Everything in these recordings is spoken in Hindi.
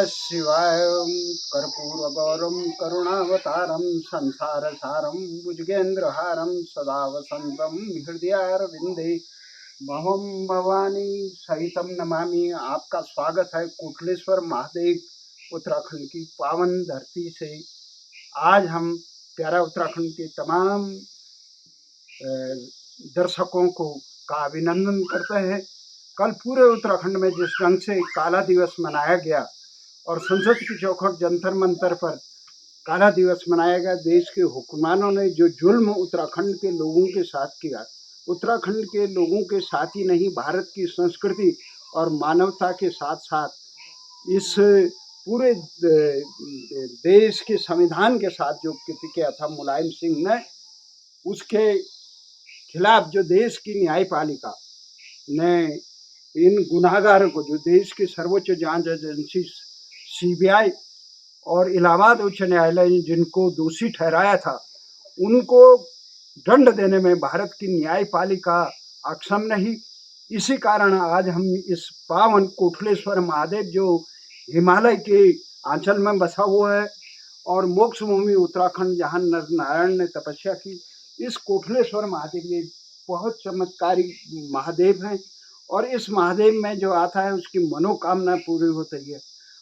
शिवाय। कर्पूरगौरं करुणावतारं संसारसारं भुजगेन्द्रहारं सदा वसन्तं हृदयारविन्दे भवं भवानी सहितं नमामि। आपका स्वागत है कोटलेश्वर महादेव उत्तराखंड की पावन धरती से। आज हम प्यारा उत्तराखंड के तमाम दर्शकों को का अभिनंदन करते हैं। कल पूरे उत्तराखंड में जिस ढंग से काला दिवस मनाया गया और संसद की चौखट जंतर मंतर पर काला दिवस मनाया गया, देश के हुक्मरानों ने जो जुल्म उत्तराखंड के लोगों के साथ किया, उत्तराखंड के लोगों के साथ ही नहीं भारत की संस्कृति और मानवता के साथ साथ इस पूरे देश के संविधान के साथ जो कृत्य किया था मुलायम सिंह ने, उसके खिलाफ जो देश की न्यायपालिका ने इन गुनाहगारों को, जो देश की सर्वोच्च जांच एजेंसी सीबीआई और इलाहाबाद उच्च न्यायालय ने जिनको दोषी ठहराया था, उनको दंड देने में भारत की न्यायपालिका अक्षम नहीं। इसी कारण आज हम इस पावन कोटलेश्वर महादेव, जो हिमालय के आंचल में बसा हुआ है और मोक्ष भूमि उत्तराखंड जहाँ नर नारायण ने तपस्या की, इस कोटलेश्वर महादेव ये बहुत चमत्कारी महादेव हैं और इस महादेव में जो आता है उसकी मनोकामना पूरी होती है।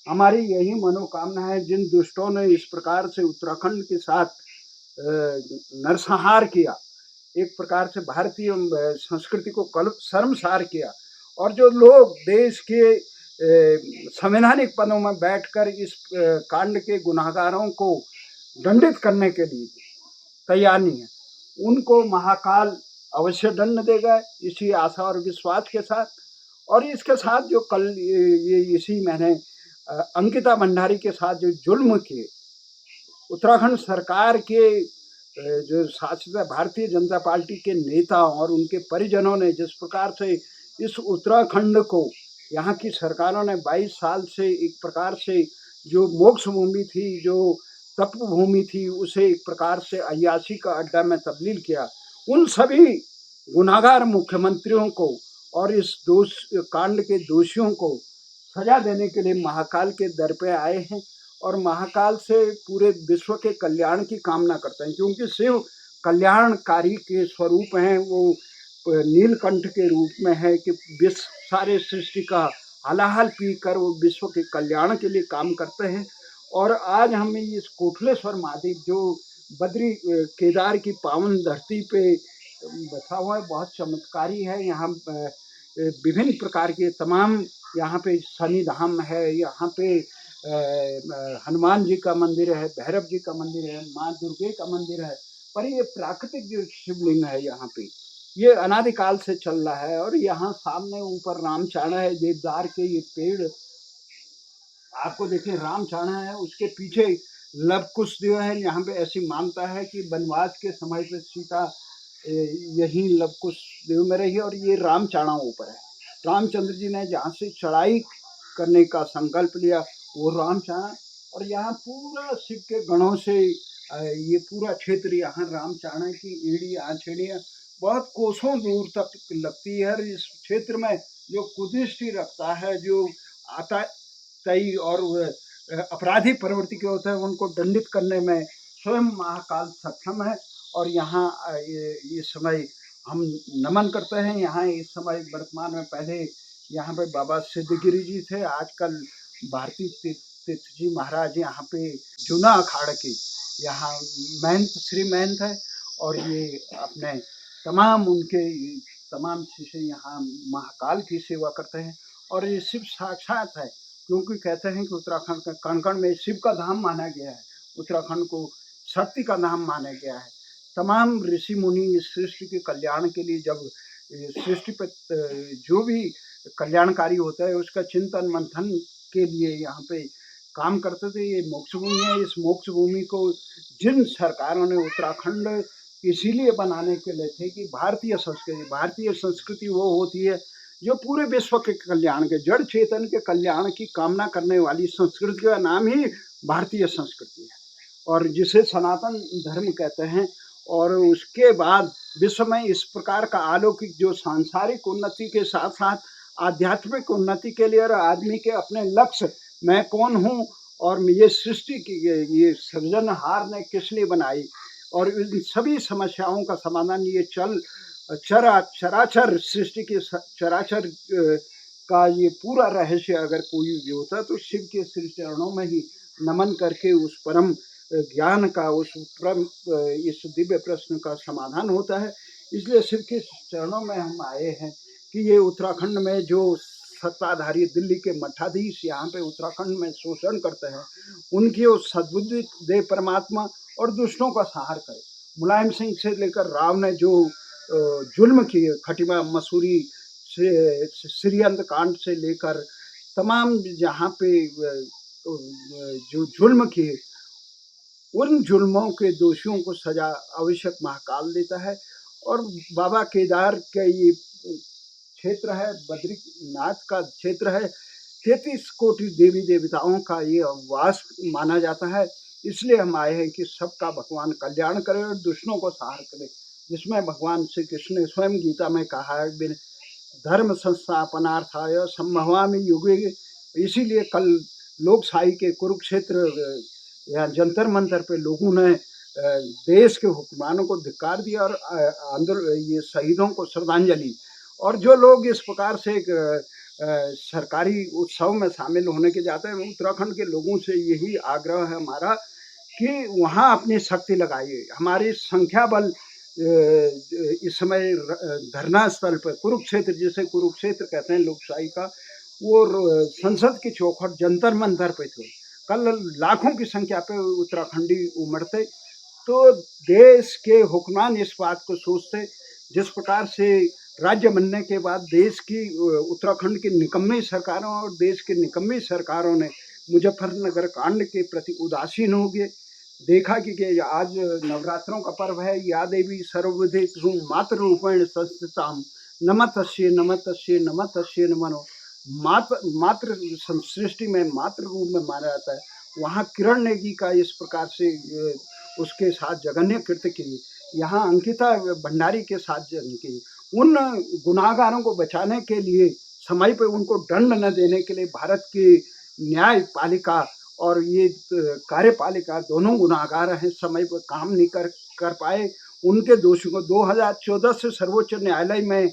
हमारी यही मनोकामना है। जिन दुष्टों ने इस प्रकार से उत्तराखंड के साथ नरसंहार किया, एक प्रकार से भारतीय संस्कृति को शर्मसार किया, और जो लोग देश के संवैधानिक पदों में बैठकर इस कांड के गुनाहगारों को दंडित करने के लिए तैयार नहीं है, उनको महाकाल अवश्य दंड देगा, इसी आशा और विश्वास के साथ। और इसके साथ जो कल ये इसी महीने अंकिता भंडारी के साथ जो जुल्म किए, उत्तराखंड सरकार के जो शासित भारतीय जनता पार्टी के नेता और उनके परिजनों ने जिस प्रकार से इस उत्तराखंड को, यहाँ की सरकारों ने 22 साल से एक प्रकार से जो मोक्ष भूमि थी, जो तप भूमि थी, उसे एक प्रकार से अय्याशी का अड्डा में तब्दील किया, उन सभी गुनाहगार मुख्यमंत्रियों को और इस कांड के दोषियों को सजा देने के लिए महाकाल के दर पे आए हैं और महाकाल से पूरे विश्व के कल्याण की कामना करते हैं, क्योंकि शिव कल्याणकारी के स्वरूप हैं। वो नीलकंठ के रूप में है कि विश्व सारे सृष्टि का हलाहल पीकर वो विश्व के कल्याण के लिए काम करते हैं। और आज हमें इस कोटलेश्वर महादेव, जो बद्री केदार की पावन धरती पे बसा हुआ है, बहुत चमत्कारी है। यहाँ विभिन्न प्रकार के तमाम, यहाँ पे शनि धाम है, यहाँ पे हनुमान जी का मंदिर है, भैरव जी का मंदिर है, माँ दुर्गे का मंदिर है, पर ये प्राकृतिक जो शिवलिंग है यहाँ पे, ये अनादिकाल से चल रहा है। और यहाँ सामने ऊपर रामचाणा है, देवदार के ये पेड़ आपको देखें, रामचाणा है, उसके पीछे लवकुश देव है। यहाँ पे ऐसी मान्यता है कि वनवास के समय पे सीता यही लवकुश देव में रही और ये रामचाणा ऊपर है। रामचंद्र जी ने जहाँ से चढ़ाई करने का संकल्प लिया वो रामचाणा, और यहाँ पूरा शिव के गणों से ये पूरा क्षेत्र, यहाँ रामचाणा की एड़ी आछेड़ियाँ बहुत कोसों दूर तक लगती है। इस क्षेत्र में जो कुदृष्टि रखता है, जो आता तई और अपराधी प्रवृत्ति के होते हैं, उनको दंडित करने में स्वयं महाकाल सक्षम है। और यहाँ इस समय हम नमन करते हैं। यहाँ इस समय वर्तमान में, पहले यहाँ पे बाबा सिद्धगिरी जी थे, आजकल भारती तीर्थ जी महाराज यहाँ पे जूना अखाड़ा के यहाँ महंत, श्री महंत है, और ये अपने तमाम उनके तमाम शिष्य यहाँ महाकाल की सेवा करते हैं। और ये शिव साक्षात है, क्योंकि कहते हैं कि उत्तराखंड का कण कण में शिव का धाम माना गया है, उत्तराखंड को शक्ति का धाम माना गया है। तमाम ऋषि मुनि इस सृष्टि के कल्याण के लिए, जब सृष्टि पर जो भी कल्याणकारी होता है उसका चिंतन मंथन के लिए यहाँ पे काम करते थे। ये मोक्ष भूमि है। इस मोक्ष भूमि को जिन सरकारों ने उत्तराखंड इसीलिए बनाने के लिए थे कि भारतीय संस्कृति वो होती है जो पूरे विश्व के कल्याण के, जड़ चेतन के कल्याण की कामना करने वाली संस्कृति का नाम ही भारतीय संस्कृति है, और जिसे सनातन धर्म कहते हैं। और उसके बाद विश्व में इस प्रकार का अलौकिक, जो सांसारिक उन्नति के साथ साथ आध्यात्मिक उन्नति के लिए और आदमी के अपने लक्ष्य मैं कौन हूँ और ये सृष्टि की ये सृजनहार ने किस लिए बनाई, और इन सभी समस्याओं का समाधान ये चराचर सृष्टि के चराचर का ये पूरा रहस्य अगर कोई भी होता तो शिव के श्री चरणों में ही नमन करके उस परम ज्ञान का, उस परम इस दिव्य प्रश्न का समाधान होता है। इसलिए शिव के चरणों में हम आए हैं कि ये उत्तराखंड में जो सत्ताधारी दिल्ली के मठाधीश यहाँ पे उत्तराखंड में शोषण करते हैं, उनकी वो सद्बुद्धि दे परमात्मा और दुष्टों का संहार करे। मुलायम सिंह से लेकर राव ने जो जुल्म किए, खटीमा मसूरी से श्रीअंत कांड से लेकर तमाम जहाँ पे जो जुल्म किए, उन जुल्मों के दोषियों को सजा आवश्यक महाकाल देता है। और बाबा केदार का ये क्षेत्र है, बद्रीनाथ का क्षेत्र है, 33 कोटि देवी देवताओं का ये वास माना जाता है। इसलिए हम आए हैं कि सबका भगवान कल्याण करे और दुष्टों को संहार करे, जिसमें भगवान श्री कृष्ण ने स्वयं गीता में कहा है, धर्म संस्थापनार्थाय संभवामि युगे। इसीलिए कल लोकशाही के कुरुक्षेत्र या जंतर मंतर पे लोगों ने देश के हुक्मरानों को धिक्कार दिया और ये शहीदों को श्रद्धांजलि। और जो लोग इस प्रकार से सरकारी उत्सव में शामिल होने के जाते हैं, उत्तराखंड के लोगों से यही आग्रह है हमारा कि वहाँ अपनी शक्ति लगाइए। हमारी संख्या बल इस समय धरना स्थल पर कुरुक्षेत्र, जिसे कुरुक्षेत्र कहते हैं लोकशाही का, वो संसद की चौखट जंतर मंतर पे थे। कल लाखों की संख्या पे उत्तराखंडी उमड़ते तो देश के हुक्मरान इस बात को सोचते, जिस प्रकार से राज्य बनने के बाद देश की उत्तराखंड की निकम्मी सरकारों और देश की निकम्मी सरकारों ने मुजफ्फरनगर कांड के प्रति उदासीन हो गए। देखा कि आज नवरात्रों का पर्व है, या देवी सर्वविधेषु मातृ रूपेण संस्थिताम नमस्तस्यै नमस्तस्यै नमस्तस्यै नमो। मातृ सृष्टि में मातृ रूप में माना जाता है। वहाँ किरण नेगी का इस प्रकार से उसके साथ जघन्य कृत्य की, यहाँ अंकिता भंडारी के साथ की, उन गुनाहगारों को बचाने के लिए, समय पे उनको दंड न देने के लिए भारत की न्यायपालिका और ये कार्यपालिका दोनों गुनाहगार हैं, समय पर काम नहीं कर पाए। उनके दोषियों को 2014 से सर्वोच्च न्यायालय में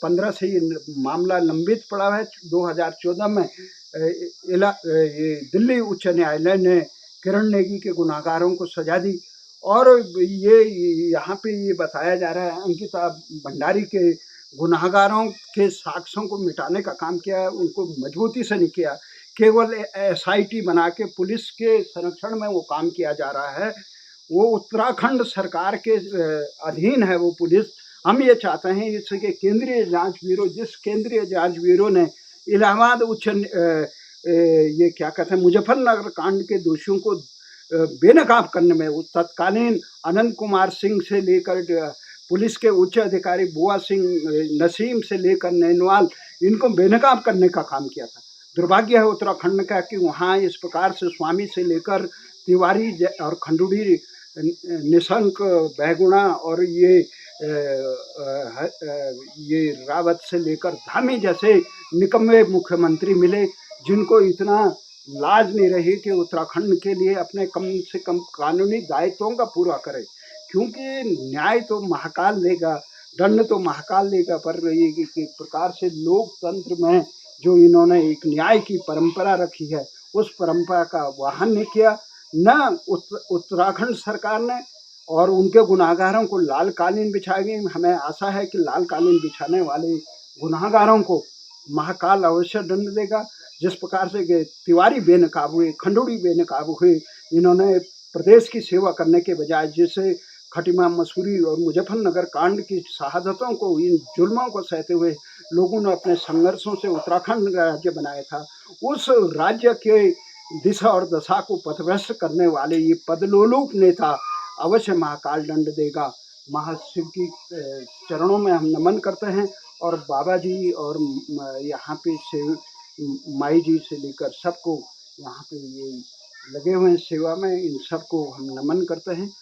15 से ये मामला लंबित पड़ा है। 2014 में ये दिल्ली उच्च न्यायालय ने किरण नेगी के गुनाहगारों को सजा दी। और ये यहाँ पे ये बताया जा रहा है अंकिता भंडारी के गुनाहगारों के साक्ष्यों को मिटाने का काम किया है, उनको मजबूती से नहीं किया। केवल SIT बना के पुलिस के संरक्षण में वो काम किया जा रहा है। वो उत्तराखंड सरकार के अधीन है वो पुलिस। हम ये चाहते हैं इसके केंद्रीय जांच ब्यूरो, जिस केंद्रीय जांच ब्यूरो ने इलाहाबाद उच्च ये क्या कहते हैं मुजफ्फरनगर कांड के दोषियों को बेनकाब करने में, वो तत्कालीन अनंत कुमार सिंह से लेकर पुलिस के उच्च अधिकारी बुआ सिंह नसीम से लेकर नैनवाल, इनको बेनकाब करने का काम किया था। दुर्भाग्य है उत्तराखंड का कि वहाँ इस प्रकार से स्वामी से लेकर तिवारी और खंडूड़ी, निशंक, बैगुणा और ये रावत से लेकर धामी जैसे निकम्मे मुख्यमंत्री मिले, जिनको इतना लाज नहीं रही कि उत्तराखंड के लिए अपने कम से कम कानूनी दायित्वों का पूरा करे। क्योंकि न्याय तो महाकाल देगा, दंड तो महाकाल देगा, पर ये एक प्रकार से लोकतंत्र में जो इन्होंने एक न्याय की परंपरा रखी है, उस परंपरा का वाहन नहीं किया। न उत्तराखंड सरकार ने, और उनके गुनाहगारों को लाल कालीन बिछाई गई। हमें आशा है कि लाल कालीन बिछाने वाले गुनाहगारों को महाकाल अवश्य दंड देगा। जिस प्रकार से तिवारी बेनकाब हुए, खंडूड़ी बेनकाब हुए, इन्होंने प्रदेश की सेवा करने के बजाय जैसे खटीमा मसूरी और मुजफ्फरनगर कांड की शहादतों को, इन जुल्मों को सहते हुए लोगों ने अपने संघर्षों से उत्तराखंड राज्य बनाया था। उस राज्य के दिशा और दशा को पथभ्रष्ट करने वाले ये पदलोलुप नेता अवश्य महाकाल दंड देगा। महाशिव की चरणों में हम नमन करते हैं, और बाबा जी और यहाँ पे शिव माई जी से लेकर सबको यहाँ पे ये लगे हुए हैं सेवा में, इन सबको हम नमन करते हैं।